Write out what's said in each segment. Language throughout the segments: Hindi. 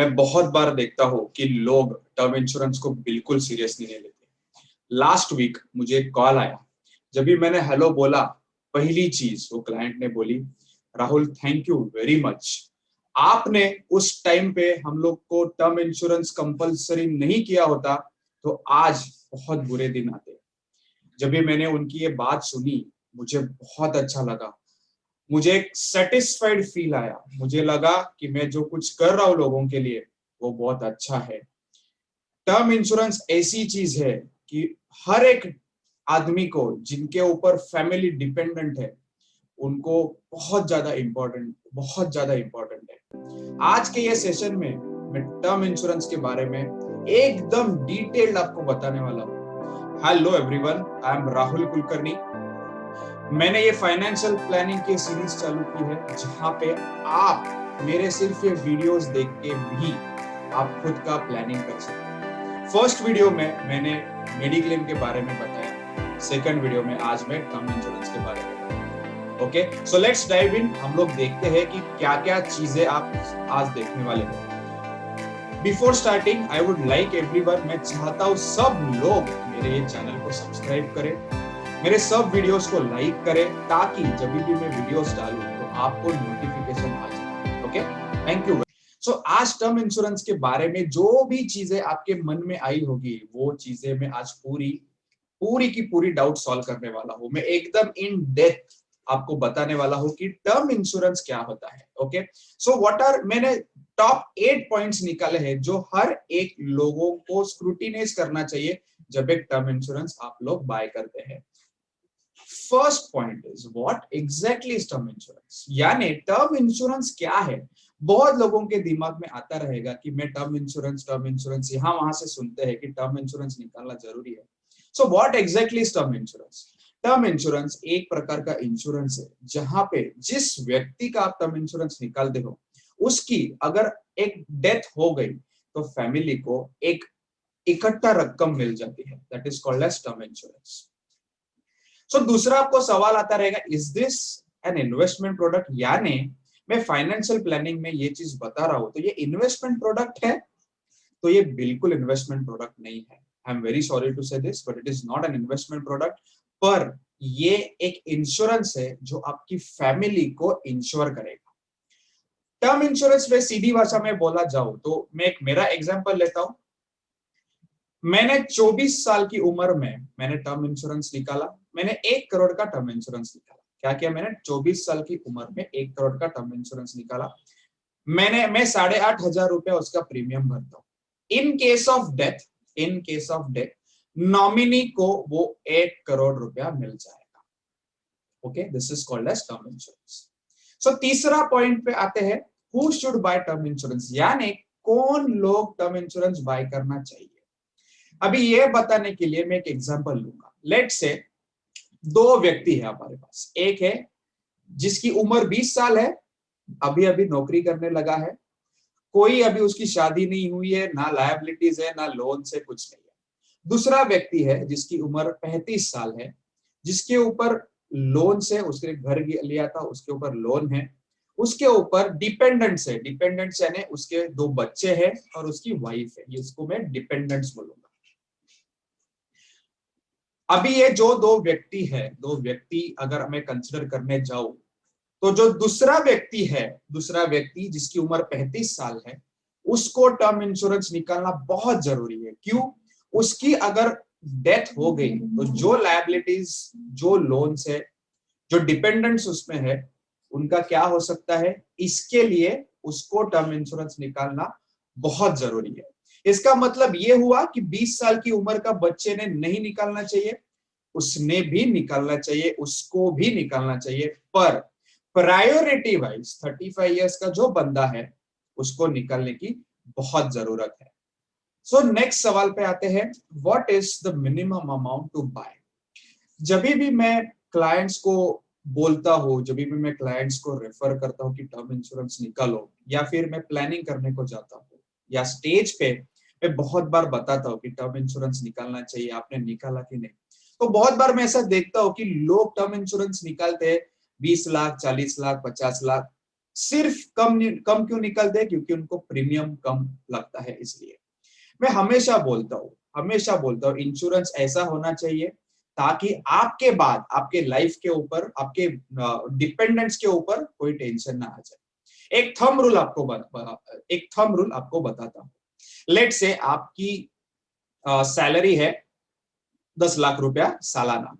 मैं बहुत बार देखता हूँ कि लोग टर्म इंश्योरेंस को बिल्कुल सीरियसली नहीं लेते। लास्ट वीक मुझे एक कॉल आया। जब भी मैंने हेलो बोला, पहली चीज वो क्लाइंट ने बोली, Rahul thank you very much, आपने उस टाइम पे हम लोग को टर्म इंश्योरेंस कंपलसरी नहीं किया होता तो आज बहुत बुरे दिन आते। जब भी मैंने उनकी ये बात सुनी, मुझे बहुत अच्छा लगा। मुझे एक सेटिस्फाइड फील आया। मुझे लगा कि मैं जो कुछ कर रहा हूँ लोगों के लिए वो बहुत अच्छा है। टर्म इंश्योरेंस ऐसी चीज है कि हर एक आदमी को जिनके ऊपर फैमिली डिपेंडेंट है उनको बहुत ज्यादा इंपॉर्टेंट है। आज के ये सेशन में मैं टर्म इंश्योरेंस के बारे में एकदम डिटेल्ड आपको बताने वाला हूँ। Hello everyone, I am Rahul Kulkarni. मैंने ये फाइनेंशियल प्लानिंग की सीरीज चालू की है जहां पे आप मेरे सिर्फ ये वीडियोस देख के भी आप खुद का प्लानिंग कर सकते हैं। फर्स्ट वीडियो में मैंने मेडिक्लेम के बारे में बताया, सेकंड वीडियो में आज मैं टर्म इंश्योरेंस के बारे में बताऊंगा। Okay, so let's dive in. हम लोग देखते हैं कि क्या क्या चीजें आप आज देखने वाले हैं। Before starting I would like everyone, मैं चाहता हूँ सब लोग मेरे ये चैनल को सब्सक्राइब करें, मेरे सब वीडियोस को लाइक करें, ताकि जब भी मैं वीडियोस डालूं तो आपको नोटिफिकेशन आ जाए। Okay, thank you. सो आज टर्म इंश्योरेंस के बारे में जो भी चीजें आपके मन में आई होगी वो चीजें मैं आज पूरी की पूरी डाउट सॉल्व करने वाला हूं। मैं एकदम इन डेप्थ आपको बताने वाला हूं कि टर्म इंश्योरेंस क्या होता है। ओके, सो व्हाट आर, मैंने टॉप 8 पॉइंट्स निकाले हैं जो हर एक लोगों को स्क्रूटिनाइज करना चाहिए जब एक टर्म इंश्योरेंस आप लोग बाय करते हैं। First point is what exactly is term insurance, यानी टर्म इंश्योरेंस क्या है। बहुत लोगों के दिमाग में आता रहेगा कि मैं टर्म इंश्योरेंस यहां वहां से सुनते हैं कि टर्म इंश्योरेंस निकालना जरूरी है। So what exactly is term insurance. Term insurance एक प्रकार का इंश्योरेंस है जहां पे जिस व्यक्ति का आप टर्म इंश्योरेंस निकालते हो उसकी अगर एक डेथ हो गई तो फैमिली को एक इकट्ठा रकम मिल जाती है। That is called as term insurance. So दूसरा आपको सवाल आता रहेगा, is this an investment product, यानी मैं फाइनेंशियल प्लानिंग में ये चीज बता रहा हूं तो ये इन्वेस्टमेंट प्रोडक्ट है? तो ये बिल्कुल इन्वेस्टमेंट प्रोडक्ट नहीं है। I am very sorry to say this, but it is not an investment product. पर ये एक इंश्योरेंस है जो आपकी फैमिली को इंश्योर करेगा। टर्म इंश्योरेंस में सीधी भाषा में बोला जाओ तो मैं एक मेरा एग्जांपल लेता हूं। मैंने 24 साल की उम्र में मैंने टर्म इंश्योरेंस निकाला। मैंने 1 करोड़ का टर्म इंश्योरेंस निकाला। क्या किया मैंने? 24 साल की उम्र में 1 करोड़ का टर्म इंश्योरेंस निकाला। मैं 8,500 रुपया उसका प्रीमियम भरता हूँ। In case of death nominee को वो 1 करोड़ रुपया मिल जाएगा। Okay, this is called as term insurance. So तीसरा पॉइंट पे आते हैं, who should buy term insurance, यानी कौन लोग टर्म इंश्योरेंस बाय करना चाहिए। अभी ये बताने के लिए मैं एक एग्जांपल लूंगा। लेट्स से 2 व्यक्ति है हमारे पास। एक है जिसकी उम्र 20 साल है, अभी अभी नौकरी करने लगा है, कोई अभी उसकी शादी नहीं हुई है, ना लायबिलिटीज है ना लोन से कुछ नहीं है। दूसरा व्यक्ति है जिसकी उम्र 35 साल है, जिसके ऊपर लोन से उसने घर लिया था, उसके ऊपर लोन है, उसके ऊपर डिपेंडेंट्स है। डिपेंडेंट्स यानी उसके 2 बच्चे हैं और उसकी वाइफ है, इसको मैं डिपेंडेंट्स बोलूंगा। अभी ये जो 2 व्यक्ति अगर मैं कंसिडर करने जाऊं तो जो दूसरा व्यक्ति जिसकी उम्र 35 साल है, उसको टर्म इंश्योरेंस निकालना बहुत जरूरी है। क्यों? उसकी अगर डेथ हो गई तो जो लायबिलिटीज, जो लोन्स है, जो डिपेंडेंट्स उसमें है, उनका क्या हो सकता है। इसके लिए उसको टर्म इंश्योरेंस निकालना बहुत जरूरी है। इसका मतलब ये हुआ कि 20 साल की उम्र का बच्चे ने नहीं निकालना चाहिए, उसने भी निकालना चाहिए, उसको भी निकालना चाहिए, पर प्रायोरिटी वाइज 35 इयर्स का जो बंदा है उसको निकालने की बहुत जरूरत है। सो नेक्स्ट सवाल पे आते हैं, what is the minimum amount to buy. जब भी मैं क्लाइंट्स को बोलता हूँ, जब भी मैं क्लाइंट्स को रेफर करता हूँ कि टर्म इंश्योरेंस निकालो, या फिर मैं प्लानिंग करने को जाता हूँ या स्टेज पे मैं बहुत बार बताता हूँ कि टर्म इंश्योरेंस निकालना चाहिए, आपने निकाला कि नहीं। तो बहुत बार मैं ऐसा देखता हूँ कि लोग टर्म इंश्योरेंस निकालते हैं 20 लाख, 40 लाख, 50 लाख, सिर्फ कम कम क्यों निकलते हैं? क्योंकि उनको प्रीमियम कम लगता है। इसलिए मैं हमेशा बोलता हूँ इंश्योरेंस ऐसा होना चाहिए ताकि आपके बाद आपके लाइफ के ऊपर, आपके डिपेंडेंट्स के ऊपर कोई टेंशन ना आ जाए। एक थंब रूल आपको बताता हूँ। लेट से आपकी सैलरी है 10 लाख रुपया सालाना,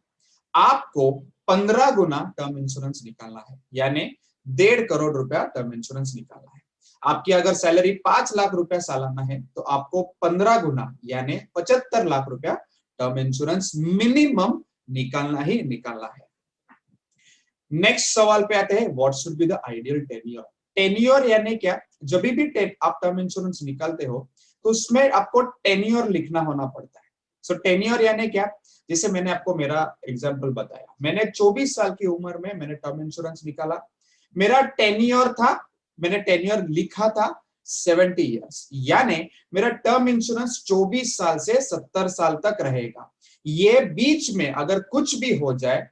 आपको 15 गुना टर्म इंश्योरेंस निकालना है, यानी 1.5 करोड़ रुपया टर्म इंश्योरेंस निकालना है। आपकी अगर सैलरी 5 लाख रुपया सालाना है तो आपको 15 गुना यानी 75 लाख रुपया टर्म इंश्योरेंस मिनिमम निकालना ही निकालना है। नेक्स्ट सवाल पे आते हैं, what should be the ideal tenure. Tenure यानी क्या? जब भी आप टर्म इंश्योरेंस निकालते हो तो उसमें आपको टेन्योर लिखना होना पड़ता है। सो टेन्योर यानी क्या? जैसे मैंने आपको मेरा एग्जांपल बताया, मैंने 24 साल की उम्र में मैंने टर्म इंश्योरेंस निकाला। मेरा टेन्योर था, मैंने टेन्योर लिखा था 70 इयर्स, यानी मेरा टर्म इंश्योरेंस 24 साल से 70 साल तक रहेगा। ये बीच में अगर कुछ भी हो जाए,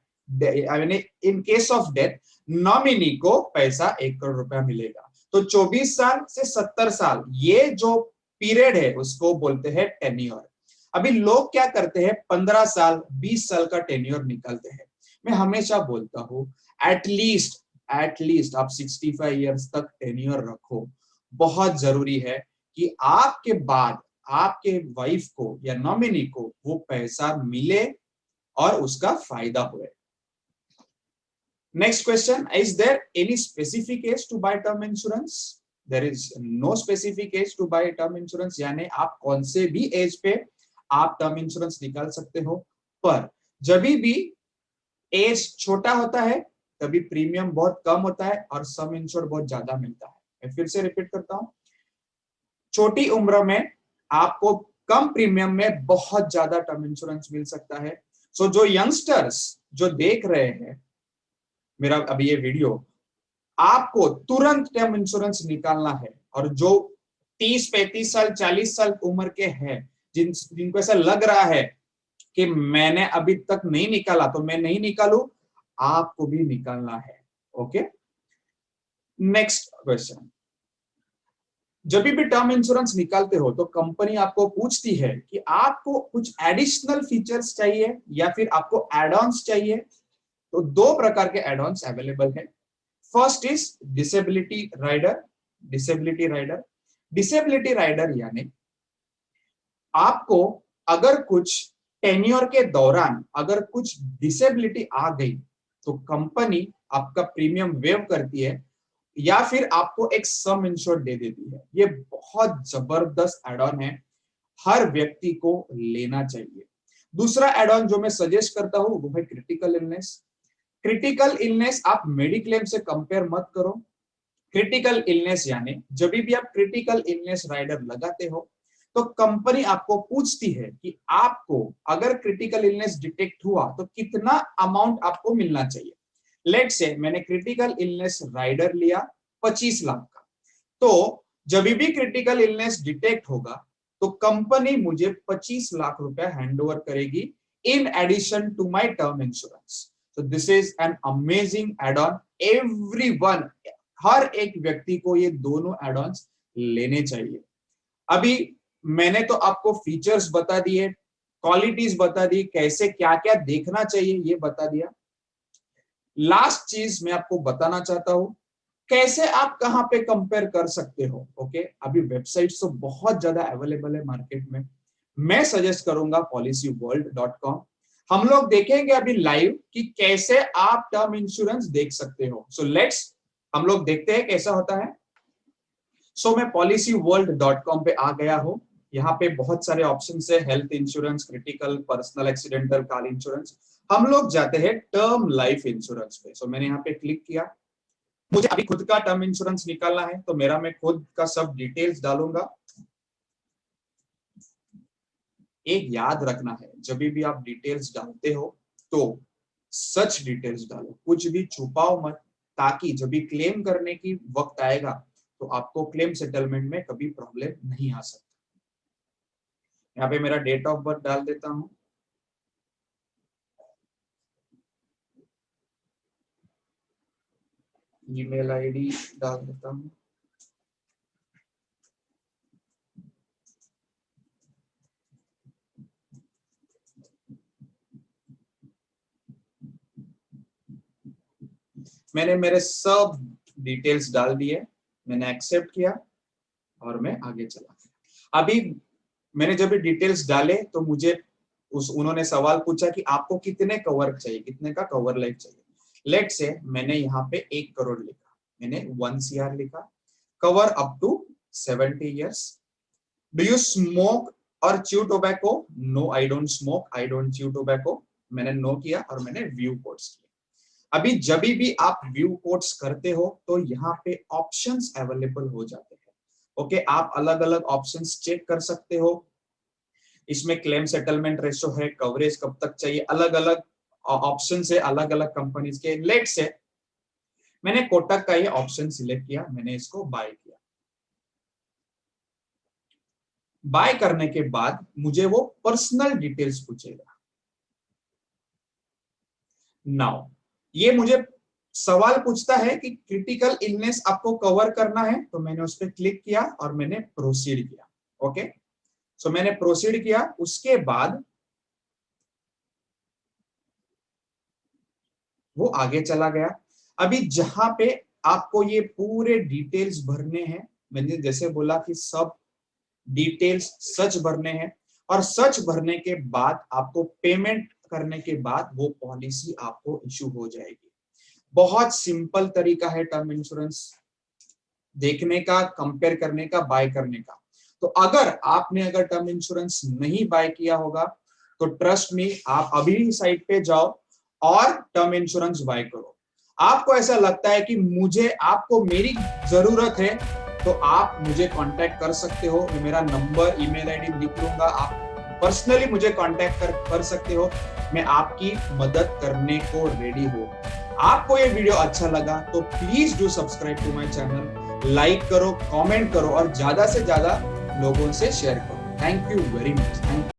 इन केस ऑफ डेथ, नॉमिनी को पैसा 1 करोड़ रुपया मिलेगा। तो 24 साल से 70 साल ये जो पीरियड है उसको बोलते हैं टेन्योर। अभी लोग क्या करते हैं, 15 साल 20 साल का टेन्योर निकालते हैं। मैं हमेशा बोलता हूं एटलीस्ट आप 65 इयर्स तक टेन्योर रखो। बहुत जरूरी है कि आपके बाद आपके वाइफ को या नॉमिनी को वो पैसा मिले और उसका फायदा हुए। Next question, is there any specific age to buy term insurance? There is no specific age to buy term insurance, यानी आप कौन से भी एज पे आप टर्म इंश्योरेंस निकाल सकते हो। पर जब भी एज छोटा होता है तभी प्रीमियम बहुत कम होता है और सम इंश्योर बहुत ज्यादा मिलता है। मैं फिर से रिपीट करता हूं, छोटी उम्र में आपको कम प्रीमियम में बहुत ज्यादा टर्म इंश्योरेंस मिल सकता है। सो जो यंगस्टर्स जो देख रहे हैं मेरा अभी ये वीडियो, आपको तुरंत टर्म इंश्योरेंस निकालना है। और जो 30-35 साल 40 साल उम्र के हैं, जिनको ऐसा लग रहा है कि मैंने अभी तक नहीं निकाला तो मैं नहीं निकालू, आपको भी निकालना है। ओके, नेक्स्ट क्वेश्चन, जब भी टर्म इंश्योरेंस निकालते हो तो कंपनी आपको पूछती है कि आपको कुछ एडिशनल फीचर्स चाहिए या फिर आपको एड ऑन्स चाहिए। तो 2 प्रकार के एड ऑन्स अवेलेबल है। First is disability rider. Disability rider यानी आपको अगर कुछ टेन्योर के दौरान अगर कुछ डिसेबिलिटी आ गई तो कंपनी आपका प्रीमियम वेव करती है या फिर आपको एक सम इंश्योर्ड दे देती है। ये बहुत जबरदस्त एड ऑन है, हर व्यक्ति को लेना चाहिए। दूसरा एड ऑन जो मैं सजेस्ट करता हूं वो है क्रिटिकल इलनेस। क्रिटिकल इलनेस आप मेडिक्लेम से कंपेयर मत करो। क्रिटिकल इलनेस यानी जब भी आप क्रिटिकल इलनेस राइडर लगाते हो तो कंपनी आपको पूछती है कि आपको अगर क्रिटिकल इलनेस डिटेक्ट हुआ तो कितना अमाउंट आपको मिलना चाहिए। लेट से मैंने क्रिटिकल इलनेस राइडर लिया 25 लाख का, तो जब भी क्रिटिकल इलनेस डिटेक्ट होगा तो कंपनी मुझे 25 लाख रुपया हैंड ओवर करेगी in addition to my term insurance. So this is an amazing add-on. Everyone, हर एक व्यक्ति को ये दोनों एड-ऑन्स लेने चाहिए। अभी मैंने तो आपको फीचर्स बता दिए, क्वालिटीज बता दी, कैसे क्या क्या देखना चाहिए ये बता दिया। लास्ट चीज मैं आपको बताना चाहता हूं, कैसे आप कहां पे कंपेयर कर सकते हो। ओके, अभी वेबसाइट्स तो बहुत ज्यादा अवेलेबल है मार्केट में। मैं सजेस्ट करूंगा policyworld.com। हम लोग देखेंगे अभी लाइव कि कैसे आप टर्म इंश्योरेंस देख सकते हो। सो लेट्स हम लोग देखते हैं कैसा होता है। सो मैं policyworld.com पे आ गया हूं। यहाँ पे बहुत सारे ऑप्शन है, health insurance, critical, personal accidental, car insurance. हम लोग जाते हैं टर्म लाइफ इंश्योरेंस पे। सो मैंने यहाँ पे क्लिक किया। मुझे अभी खुद का टर्म इंश्योरेंस निकालना है तो मेरा मैं खुद का सब डिटेल्स डालूंगा। एक याद रखना है, जब भी आप डिटेल्स डालते हो तो सच डिटेल्स डालो, कुछ भी छुपाओ मत, ताकि जब भी क्लेम करने की वक्त आएगा तो आपको क्लेम सेटलमेंट में कभी प्रॉब्लम नहीं आ सकता। यहाँ पे मेरा डेट ऑफ बर्थ डाल देता हूं। ईमेल आईडी डाल देता हूँ। मैंने मेरे सब डिटेल्स डाल दिए, मैंने एक्सेप्ट किया और मैं आगे चला गया। अभी मैंने जब डिटेल्स डाले तो मुझे उन्होंने सवाल पूछा कि आपको कितने कवर चाहिए, कितने का कवर लाइफ चाहिए। लेट से मैंने यहाँ पे 1 करोड़ लिखा, मैंने 1 CR लिखा। Cover up to 70 years। Do you smoke और chew tobacco? No, I don't smoke, I don't chew tobacco. मैंने नो किया और मैंने व्यू कोड्स किया। अभी जब भी आप व्यू कोड्स करते हो तो यहाँ पे ऑप्शंस अवेलेबल हो जाते हैं। ओके, आप अलग अलग ऑप्शंस चेक कर सकते हो। इसमें क्लेम सेटलमेंट रेशो है, कवरेज कब तक चाहिए, अलग अलग ऑप्शन है अलग अलग कंपनीज के। लेट से मैंने कोटक का ये ऑप्शन सिलेक्ट किया, मैंने इसको बाय किया। बाय करने के बाद मुझे वो पर्सनल डिटेल्स पूछेगा। नाउ ये मुझे सवाल पूछता है कि क्रिटिकल इलनेस आपको कवर करना है, तो मैंने उस पर क्लिक किया और मैंने प्रोसीड किया। ओके, सो मैंने प्रोसीड किया। उसके बाद वो आगे चला गया। अभी जहां पे आपको ये पूरे डिटेल्स भरने हैं, मैंने जैसे बोला कि सब डिटेल्स सच भरने हैं, और सच भरने के बाद आपको पेमेंट करने के बाद वो पॉलिसी आपको इशू हो जाएगी। बहुत सिंपल तरीका है टर्म इंश्योरेंस देखने का, कंपेयर करने का, बाय करने का। तो अगर आपने टर्म इंश्योरेंस नहीं बाय किया होगा तो ट्रस्ट मी, आप अभी साइट पे जाओ और टर्म इंश्योरेंस बाय करो। आपको ऐसा लगता है कि मुझे आपको मेरी जरूरत है, तो आप मुझे कांटेक्ट कर सकते हो। मेरा नंबर, ईमेल आईडी लिख लूंगा, आप पर्सनली मुझे कांटेक्ट कर सकते हो। मैं आपकी मदद करने को रेडी हूँ। आपको ये वीडियो अच्छा लगा तो please do subscribe to my channel, like करो, कमेंट करो और ज्यादा से ज्यादा लोगों से शेयर करो। Thank you very much.